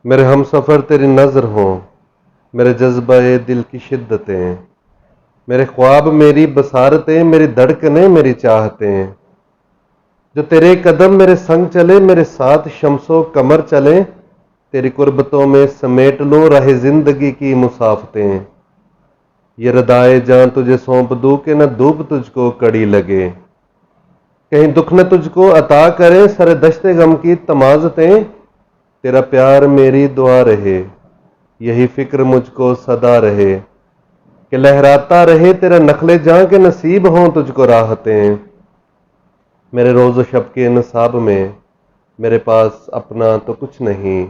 میرے ہم سفر تیری نظر ہوں، میرے جذبہ دل کی شدتیں، میرے خواب میری بصارتیں، میری دھڑکنیں میری چاہتیں، جو تیرے قدم میرے سنگ چلے، میرے ساتھ شمس و قمر چلیں، تیری قربتوں میں سمیٹ لوں راہ زندگی کی مسافتیں، یہ ردائے جان تجھے سونپ دوں کہ نہ دھوپ تجھ کو کڑی لگے، کہیں دکھ نہ تجھ کو عطا کرے سر دشت غم کی تمازتیں، تیرا پیار میری دعا رہے، یہی فکر مجھ کو صدا رہے، کہ لہراتا رہے تیرا نخل جاں کے نصیب ہوں تجھ کو راحتیں، میرے روز و شب کے نصاب میں میرے پاس اپنا تو کچھ نہیں،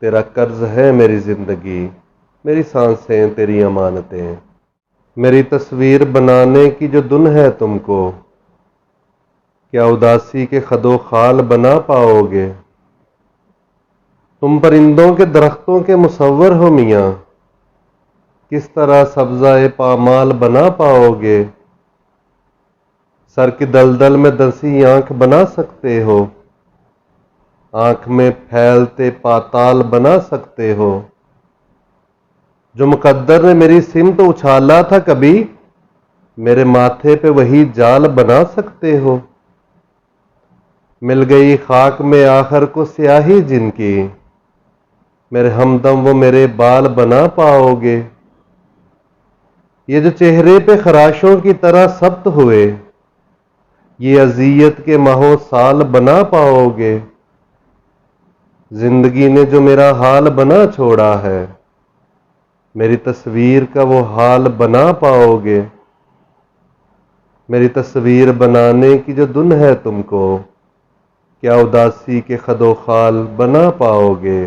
تیرا قرض ہے میری زندگی، میری سانسیں تیری امانتیں، میری تصویر بنانے کی جو دن ہے تم کو، کیا اداسی کے خد و خال بنا پاؤ گے؟ تم پرندوں کے درختوں کے مصور ہو میاں، کس طرح سبزہ پامال بنا پاؤ گے؟ سر کی دلدل میں دسی آنکھ بنا سکتے ہو، آنکھ میں پھیلتے پاتال بنا سکتے ہو، جو مقدر نے میری سمت اچھالا تھا کبھی، میرے ماتھے پہ وہی جال بنا سکتے ہو، مل گئی خاک میں آخر کو سیاہی جن کی، میرے ہمدم وہ میرے بال بنا پاؤ گے؟ یہ جو چہرے پہ خراشوں کی طرح ثبت ہوئے، یہ اذیت کے ماہ و سال بنا پاؤ گے؟ زندگی نے جو میرا حال بنا چھوڑا ہے، میری تصویر کا وہ حال بنا پاؤ گے؟ میری تصویر بنانے کی جو دن ہے تم کو، کیا اداسی کے خد و خال بنا پاؤ گے؟